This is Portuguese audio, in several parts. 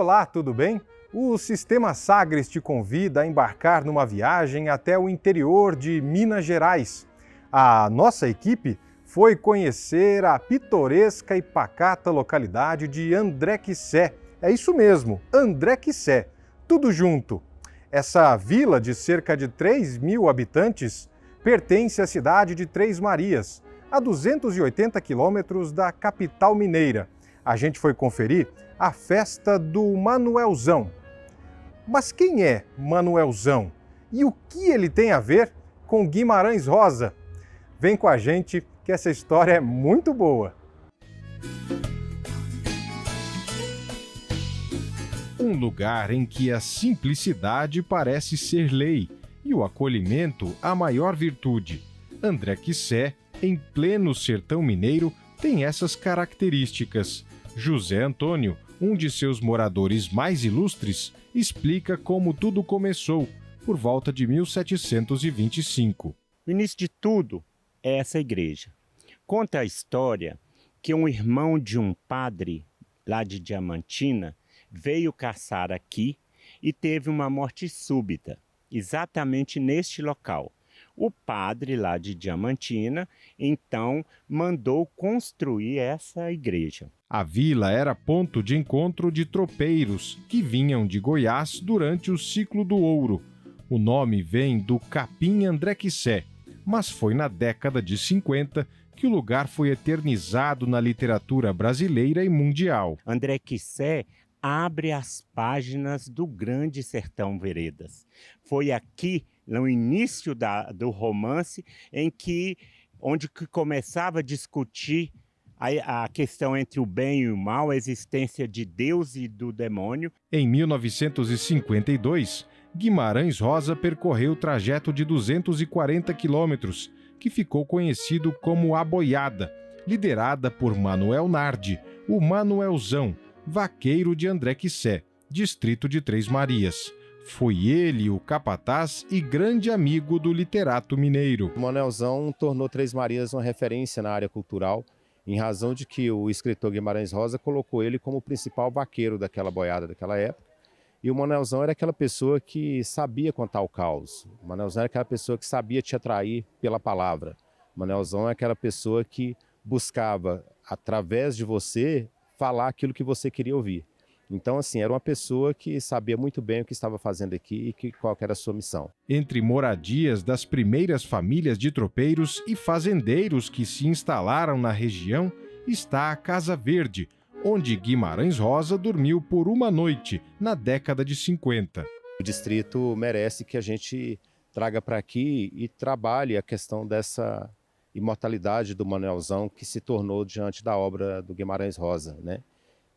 Olá, tudo bem? O Sistema Sagres te convida a embarcar numa viagem até o interior de Minas Gerais. A nossa equipe foi conhecer a pitoresca e pacata localidade de André Quissé. É isso mesmo, André Quissé, tudo junto. Essa vila de cerca de 3.000 habitantes pertence à cidade de Três Marias, a 280 quilômetros da capital mineira. A gente foi conferir a festa do Manuelzão. Mas quem é Manuelzão? E o que ele tem a ver com Guimarães Rosa? Vem com a gente que essa história é muito boa. Um lugar em que a simplicidade parece ser lei e o acolhimento a maior virtude. André Quissé, em pleno sertão mineiro, tem essas características. José Antônio, um de seus moradores mais ilustres, explica como tudo começou, por volta de 1725. O início de tudo é essa igreja. Conta a história que um irmão de um padre lá de Diamantina veio caçar aqui e teve uma morte súbita, exatamente neste local. O padre lá de Diamantina, então, mandou construir essa igreja. A vila era ponto de encontro de tropeiros que vinham de Goiás durante o ciclo do ouro. O nome vem do capim André Quissé, mas foi na década de 50 que o lugar foi eternizado na literatura brasileira e mundial. André Quissé abre as páginas do Grande Sertão Veredas. Foi aqui, no início do romance, onde começava a discutir a questão entre o bem e o mal, a existência de Deus e do demônio. Em 1952, Guimarães Rosa percorreu o trajeto de 240 quilômetros, que ficou conhecido como A Boiada, liderada por Manuel Nardi, o Manuelzão, vaqueiro de André Quissé, distrito de Três Marias. Foi ele o capataz e grande amigo do literato mineiro. O Manuelzão tornou Três Marias uma referência na área cultural, em razão de que o escritor Guimarães Rosa colocou ele como o principal vaqueiro daquela boiada daquela época. E o Manuelzão era aquela pessoa que sabia contar o caos. O Manuelzão era aquela pessoa que sabia te atrair pela palavra. O Manuelzão é aquela pessoa que buscava, através de você, falar aquilo que você queria ouvir. Então, assim, era uma pessoa que sabia muito bem o que estava fazendo aqui e qual era a sua missão. Entre moradias das primeiras famílias de tropeiros e fazendeiros que se instalaram na região está a Casa Verde, onde Guimarães Rosa dormiu por uma noite, na década de 50. O distrito merece que a gente traga para aqui e trabalhe a questão dessa imortalidade do Manuelzão que se tornou diante da obra do Guimarães Rosa, né?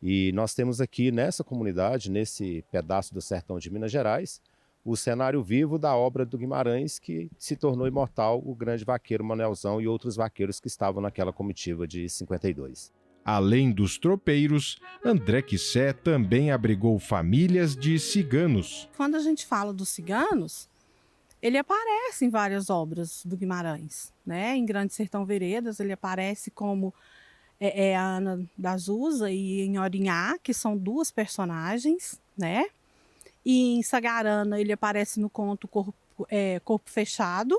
E nós temos aqui nessa comunidade, nesse pedaço do sertão de Minas Gerais, o cenário vivo da obra do Guimarães que se tornou imortal, o grande vaqueiro Manuelzão e outros vaqueiros que estavam naquela comitiva de 52. Além dos tropeiros, André Quissé também abrigou famílias de ciganos. Quando a gente fala dos ciganos, ele aparece em várias obras do Guimarães, né? Em Grande Sertão Veredas, ele aparece como a Ana da Zusa e em Orinhá, que são duas personagens, né? E em Sagarana ele aparece no conto Corpo Fechado,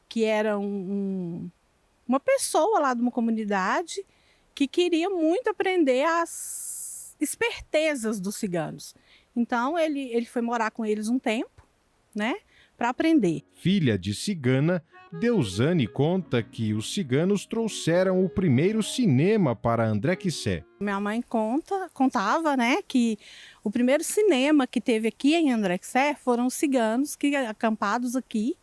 que era uma pessoa lá de uma comunidade que queria muito aprender as espertezas dos ciganos. Então ele foi morar com eles um tempo, né? Para aprender. Filha de cigana, Deusane conta que os ciganos trouxeram o primeiro cinema para André Quissé. Minha mãe contava, né, que o primeiro cinema que teve aqui em André Quissé foram os ciganos que, acampados aqui,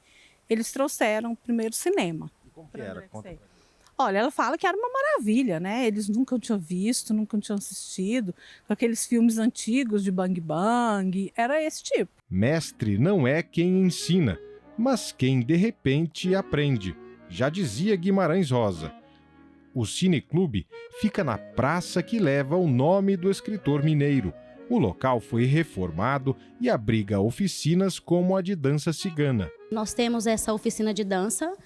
eles trouxeram o primeiro cinema. E como que era? Olha, ela fala que era uma maravilha, né? Eles nunca tinham visto, nunca tinham assistido, com aqueles filmes antigos de Bang Bang, era esse tipo. Mestre não é quem ensina, mas quem de repente aprende, já dizia Guimarães Rosa. O Cineclube fica na praça que leva o nome do escritor mineiro. O local foi reformado e abriga oficinas como a de dança cigana. Nós temos essa oficina de dança,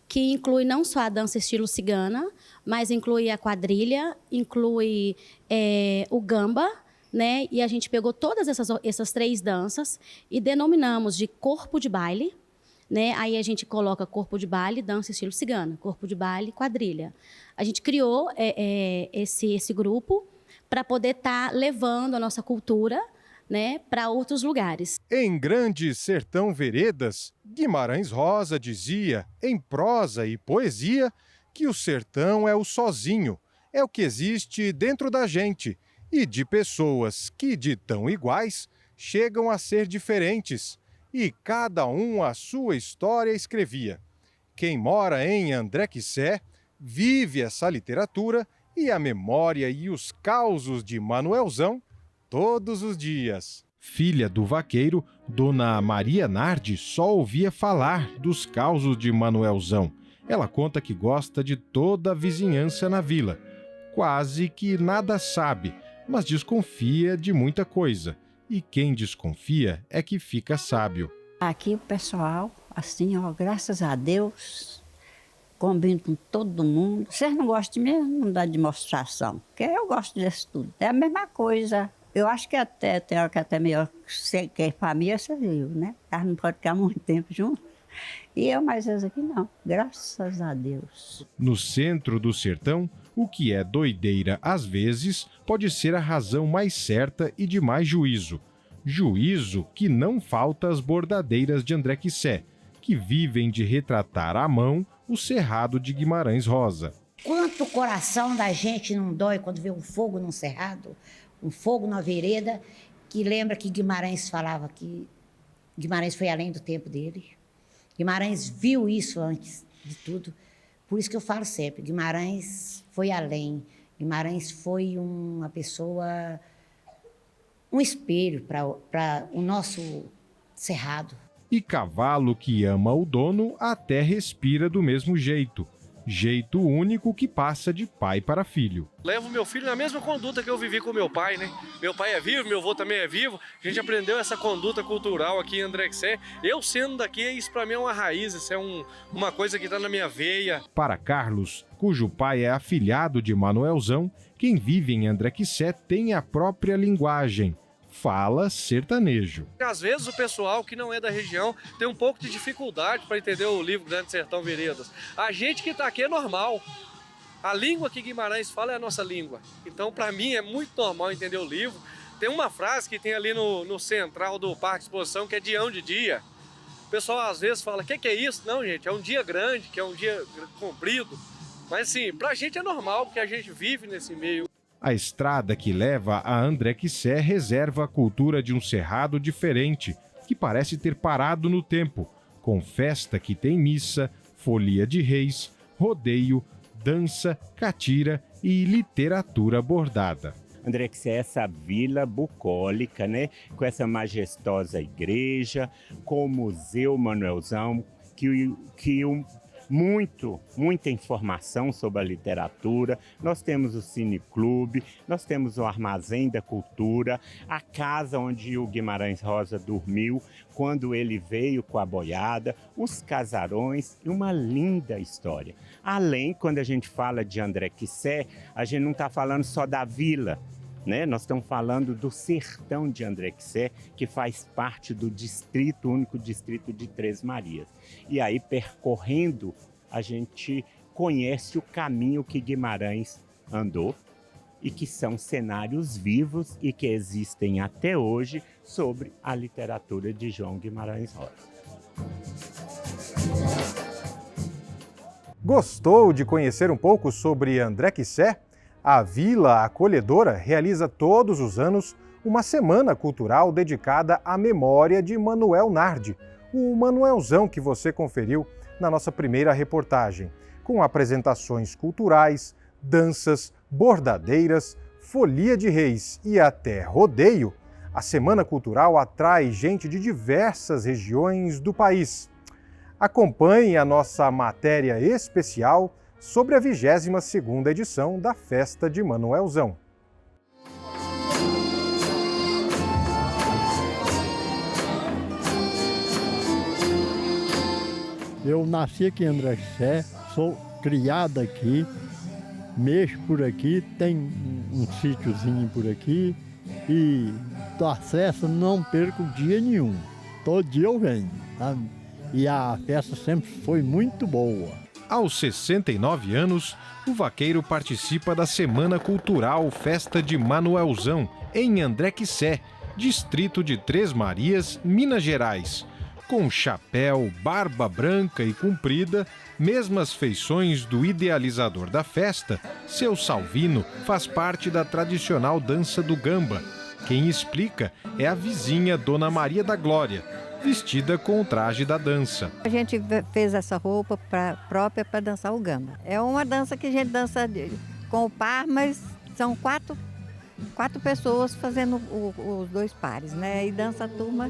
que inclui não só a dança estilo cigana, mas inclui a quadrilha, inclui o gamba, né? E a gente pegou todas essas 3 danças e denominamos de corpo de baile, né? Aí a gente coloca corpo de baile, dança estilo cigana, corpo de baile, quadrilha. A gente criou esse grupo para poder estar levando a nossa cultura, né, para outros lugares. Em Grande Sertão Veredas, Guimarães Rosa dizia, em prosa e poesia, que o sertão é o sozinho, é o que existe dentro da gente e de pessoas que, de tão iguais, chegam a ser diferentes. E cada um a sua história escrevia. Quem mora em André Quissé vive essa literatura e a memória e os causos de Manuelzão todos os dias. Filha do vaqueiro, Dona Maria Nardi só ouvia falar dos causos de Manuelzão. Ela conta que gosta de toda a vizinhança na vila. Quase que nada sabe, mas desconfia de muita coisa. E quem desconfia é que fica sábio. Aqui o pessoal, assim, ó, graças a Deus, combino com todo mundo. Vocês não gostam mesmo, não dá demonstração, porque eu gosto disso tudo. É a mesma coisa. Eu acho que tem hora que até melhor que família, você viu, né? Elas não podem ficar muito tempo juntos. E eu, mas eles aqui não, graças a Deus. No centro do sertão, o que é doideira às vezes pode ser a razão mais certa e de mais juízo. Juízo que não falta às bordadeiras de André Quissé, que vivem de retratar à mão o cerrado de Guimarães Rosa. Quanto o coração da gente não dói quando vê um fogo num cerrado, um fogo na vereda, que lembra que Guimarães falava que Guimarães foi além do tempo dele. Guimarães viu isso antes de tudo. Por isso que eu falo sempre, Guimarães foi além. Guimarães foi uma pessoa, um espelho para o nosso cerrado. E cavalo que ama o dono até respira do mesmo jeito. Jeito único que passa de pai para filho. Levo meu filho na mesma conduta que eu vivi com meu pai, né? Meu pai é vivo, meu avô também é vivo. A gente aprendeu essa conduta cultural aqui em André Quissé. Eu sendo daqui, isso para mim é uma raiz, isso é uma coisa que está na minha veia. Para Carlos, cujo pai é afilhado de Manuelzão, quem vive em André Quissé tem a própria linguagem. Fala sertanejo. Às vezes o pessoal que não é da região tem um pouco de dificuldade para entender o livro Grande Sertão Veredas. A gente que está aqui é normal. A língua que Guimarães fala é a nossa língua. Então, para mim, é muito normal entender o livro. Tem uma frase que tem ali no central do Parque de Exposição, que é Dião de Dia. O pessoal às vezes fala, o que é isso? Não, gente, é um dia grande, que é um dia comprido. Mas, assim, para a gente é normal, porque a gente vive nesse meio. A estrada que leva a André Quissé reserva a cultura de um cerrado diferente, que parece ter parado no tempo, com festa que tem missa, folia de reis, rodeio, dança, catira e literatura bordada. André Quissé é essa vila bucólica, né? Com essa majestosa igreja, com o Museu Manuelzão, muita informação sobre a literatura. Nós temos o Cineclube, nós temos o Armazém da Cultura, a casa onde o Guimarães Rosa dormiu quando ele veio com a boiada, os casarões e uma linda história. Além, quando a gente fala de André Quissé, a gente não está falando só da vila, né? Nós estamos falando do sertão de André Quissé, que faz parte do distrito, único distrito de Três Marias. E aí, percorrendo, a gente conhece o caminho que Guimarães andou e que são cenários vivos e que existem até hoje sobre a literatura de João Guimarães Rosa. Gostou de conhecer um pouco sobre André Quissé? A Vila Acolhedora realiza todos os anos uma semana cultural dedicada à memória de Manuel Nardi, o Manuelzão que você conferiu na nossa primeira reportagem, com apresentações culturais, danças, bordadeiras, folia de reis e até rodeio. A Semana Cultural atrai gente de diversas regiões do país. Acompanhe a nossa matéria especial sobre a 22ª edição da Festa de Manuelzão. Eu nasci aqui em André Quissé, sou criado aqui, mexo por aqui, tem um sítiozinho por aqui e do acesso não perco dia nenhum. Todo dia eu venho, sabe? E a festa sempre foi muito boa. Aos 69 anos, o vaqueiro participa da Semana Cultural Festa de Manuelzão, em André Quissé, distrito de Três Marias, Minas Gerais. Com chapéu, barba branca e comprida, mesmas feições do idealizador da festa, seu Salvino faz parte da tradicional dança do gamba. Quem explica é a vizinha Dona Maria da Glória, vestida com o traje da dança. A gente fez essa roupa própria para dançar o gamba. É uma dança que a gente dança com o par, mas são quatro pessoas fazendo os dois pares, né? E dança a turma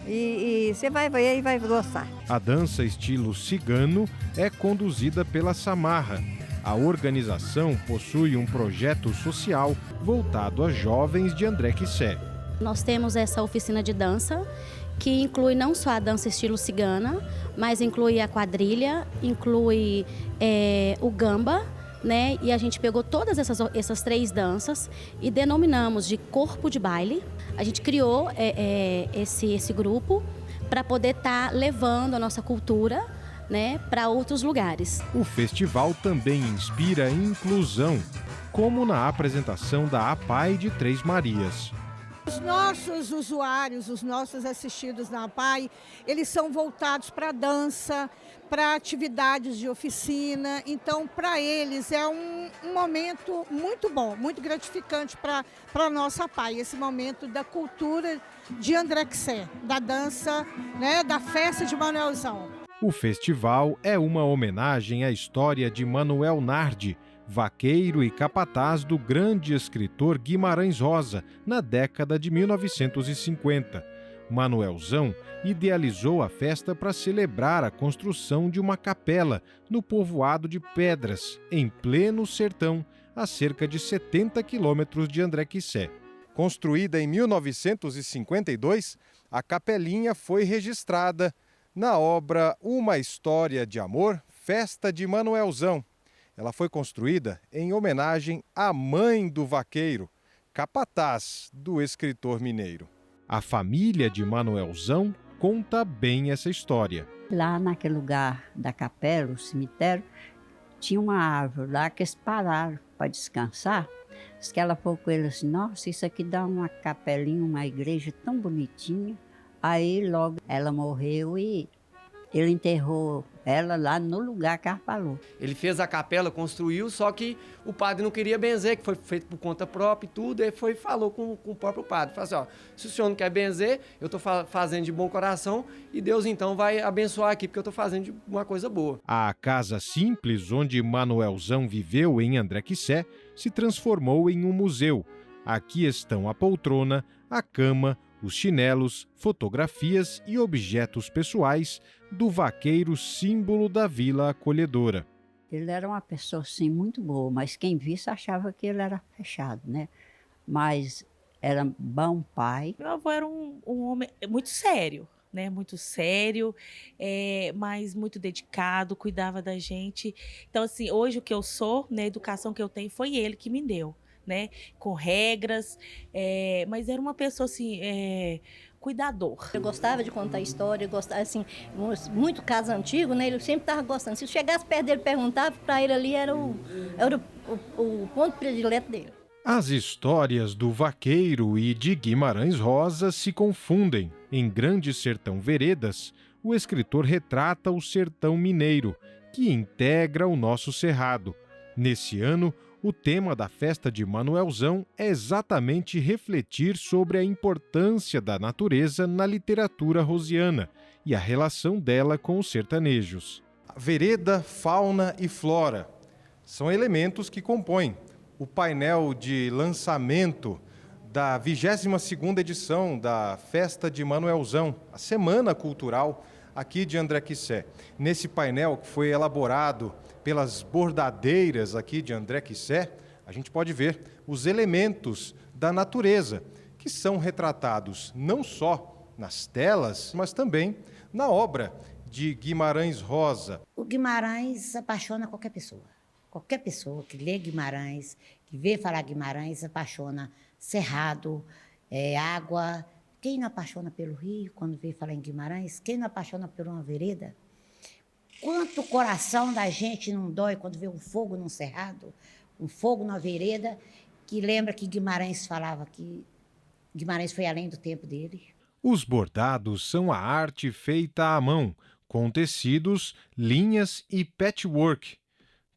e você vai ver e vai gostar. A dança estilo cigano é conduzida pela Samarra. A organização possui um projeto social voltado a jovens de André Quissé. Nós temos essa oficina de dança, que inclui não só a dança estilo cigana, mas inclui a quadrilha, inclui o gamba, né? E a gente pegou todas essas três danças e denominamos de corpo de baile. A gente criou esse grupo para poder estar levando a nossa cultura, né, para outros lugares. O festival também inspira inclusão, como na apresentação da APAI de Três Marias. Os nossos usuários, os nossos assistidos na APAI, eles são voltados para a dança, para atividades de oficina. Então, para eles é um momento muito bom, muito gratificante para a nossa APAI, esse momento da cultura de André Quissé, da dança, né, da festa de Manuelzão. O festival é uma homenagem à história de Manuel Nardi, vaqueiro e capataz do grande escritor Guimarães Rosa, na década de 1950. Manuelzão idealizou a festa para celebrar a construção de uma capela no povoado de Pedras, em pleno sertão, a cerca de 70 quilômetros de André Quissé. Construída em 1952, a capelinha foi registrada na obra Uma História de Amor, Festa de Manuelzão. Ela foi construída em homenagem à mãe do vaqueiro, capataz do escritor mineiro. A família de Manuelzão conta bem essa história. Lá naquele lugar da capela, o cemitério, tinha uma árvore lá que eles pararam para descansar. Diz que ela falou com ele assim, nossa, isso aqui dá uma capelinha, uma igreja tão bonitinha. Aí logo ela morreu e ele enterrou ela lá no lugar que ela falou. Ele fez a capela, construiu, só que o padre não queria benzer, que foi feito por conta própria e tudo. Aí falou com o próprio padre. Falou assim, ó, se o senhor não quer benzer, eu estou fazendo de bom coração e Deus então vai abençoar aqui, porque eu estou fazendo de uma coisa boa. A casa simples onde Manuelzão viveu em André Quissé se transformou em um museu. Aqui estão a poltrona, a cama, os chinelos, fotografias e objetos pessoais do vaqueiro símbolo da Vila Acolhedora. Ele era uma pessoa, assim, muito boa, mas quem visse achava que ele era fechado, né? Mas era bom pai. Meu avô era um homem muito sério, né? Muito sério, mas muito dedicado, cuidava da gente. Então, assim, hoje o que eu sou, né, a educação que eu tenho, foi ele que me deu. Né, com regras, mas era uma pessoa assim, cuidador. Eu gostava de contar história, gostava assim, muito caso antigo, né? Ele sempre estava gostando. Se chegasse perto dele e perguntava, para ele ali era o ponto predileto dele. As histórias do vaqueiro e de Guimarães Rosa se confundem. Em Grande Sertão Veredas, o escritor retrata o sertão mineiro, que integra o nosso cerrado. Nesse ano, o tema da festa de Manuelzão é exatamente refletir sobre a importância da natureza na literatura rosiana e a relação dela com os sertanejos. Vereda, fauna e flora são elementos que compõem o painel de lançamento da 22ª edição da Festa de Manuelzão, a Semana Cultural aqui de André Quissé. Nesse painel que foi elaborado pelas bordadeiras aqui de André Quissé, a gente pode ver os elementos da natureza, que são retratados não só nas telas, mas também na obra de Guimarães Rosa. O Guimarães apaixona qualquer pessoa. Qualquer pessoa que lê Guimarães, que vê falar Guimarães, apaixona cerrado, água. Quem não apaixona pelo rio, quando vem falar em Guimarães? Quem não apaixona por uma vereda? Quanto o coração da gente não dói quando vê um fogo num cerrado, um fogo numa vereda, que lembra que Guimarães falava que Guimarães foi além do tempo dele. Os bordados são a arte feita à mão, com tecidos, linhas e patchwork.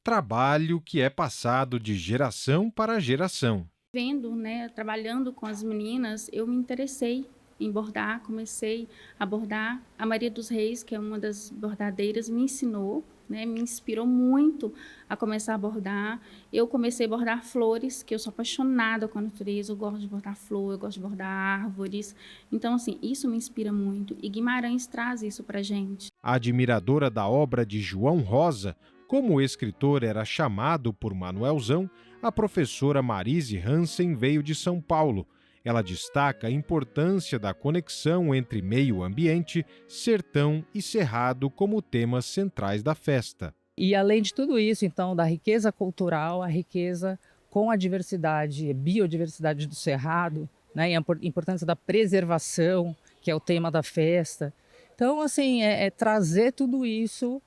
Trabalho que é passado de geração para geração. Vendo, trabalhando com as meninas, eu me interessei em bordar, comecei a bordar. A Maria dos Reis, que é uma das bordadeiras, me ensinou, me inspirou muito a começar a bordar. Eu comecei a bordar flores, que eu sou apaixonada com a natureza, eu gosto de bordar flor, eu gosto de bordar árvores. Então, assim, isso me inspira muito e Guimarães traz isso pra gente. Admiradora da obra de João Rosa, como o escritor era chamado por Manuelzão, a professora Marise Hansen veio de São Paulo. Ela destaca a importância da conexão entre meio ambiente, sertão e cerrado como temas centrais da festa. E além de tudo isso, então, da riqueza cultural, a riqueza com a diversidade, biodiversidade do cerrado, e a importância da preservação, que é o tema da festa. Então, assim, trazer tudo isso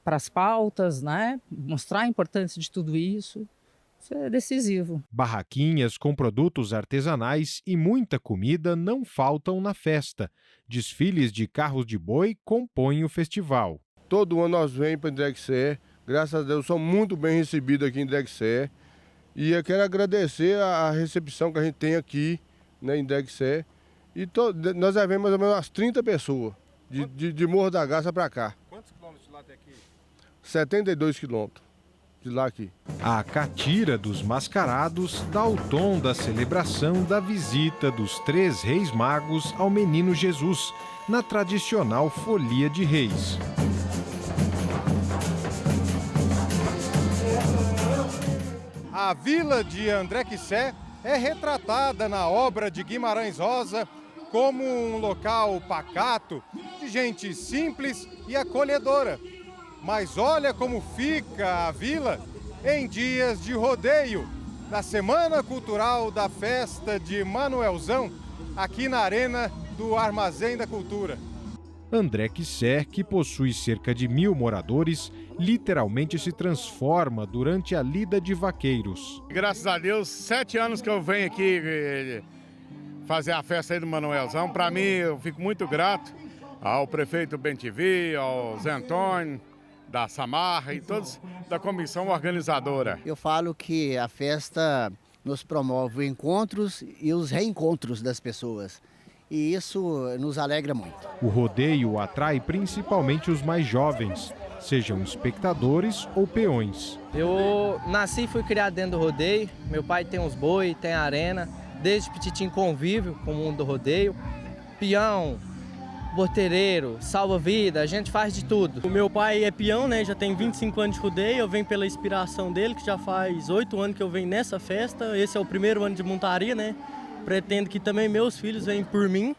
para as pautas, mostrar a importância de tudo isso. Isso é decisivo. Barraquinhas com produtos artesanais e muita comida não faltam na festa. Desfiles de carros de boi compõem o festival. Todo ano nós vemos para Indrexé. Graças a Deus, somos muito bem recebidos aqui em Indrexé. E eu quero agradecer a recepção que a gente tem aqui em Indrexé. E nós vemos mais ou menos umas 30 pessoas de Morro da Garça para cá. Quantos quilômetros de lá até aqui? 72 quilômetros. De lá aqui. A catira dos mascarados dá o tom da celebração da visita dos 3 reis magos ao menino Jesus, na tradicional folia de reis. A vila de André Quissé é retratada na obra de Guimarães Rosa como um local pacato, de gente simples e acolhedora. Mas olha como fica a vila em dias de rodeio, na Semana Cultural da Festa de Manuelzão, aqui na Arena do Armazém da Cultura. André Quissé, que possui cerca de 1.000 moradores, literalmente se transforma durante a lida de vaqueiros. Graças a Deus, 7 anos que eu venho aqui fazer a festa aí do Manuelzão. Para mim, eu fico muito grato ao prefeito Bentivi, ao Zé Antônio, da Samarra e todos da comissão organizadora. Eu falo que a festa nos promove encontros e os reencontros das pessoas. E isso nos alegra muito. O rodeio atrai principalmente os mais jovens, sejam espectadores ou peões. Eu nasci e fui criado dentro do rodeio. Meu pai tem uns boi, tem arena. Desde petitinho convívio com o mundo do rodeio. Peão, porteireiro, salva-vida, a gente faz de tudo. O meu pai é peão, já tem 25 anos de rodeio, eu venho pela inspiração dele, que já faz 8 anos que eu venho nessa festa. Esse é o primeiro ano de montaria, Pretendo que também meus filhos venham por mim,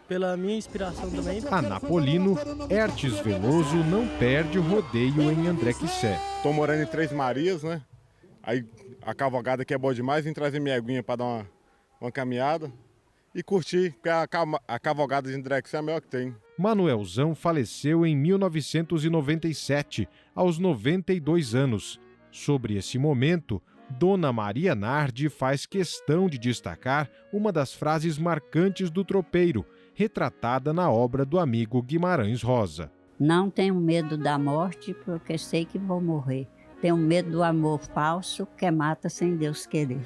pela minha inspiração também. Anapolino, Hertes Veloso não perde o rodeio em André Quissé. Tô morando em Três Marias, Aí a cavalgada que é boa demais, vim trazer minha aguinha para dar uma caminhada. E curtir, porque a cavalgada de André Quissé é a melhor que tem. Manuelzão faleceu em 1997, aos 92 anos. Sobre esse momento, Dona Maria Nardi faz questão de destacar uma das frases marcantes do tropeiro, retratada na obra do amigo Guimarães Rosa. Não tenho medo da morte, porque sei que vou morrer. Tenho medo do amor falso, que mata sem Deus querer.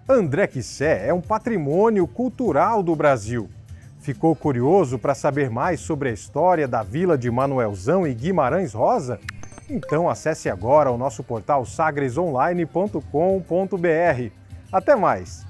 André Quissé é um patrimônio cultural do Brasil. Ficou curioso para saber mais sobre a história da vila de Manuelzão e Guimarães Rosa? Então acesse agora o nosso portal sagresonline.com.br. Até mais!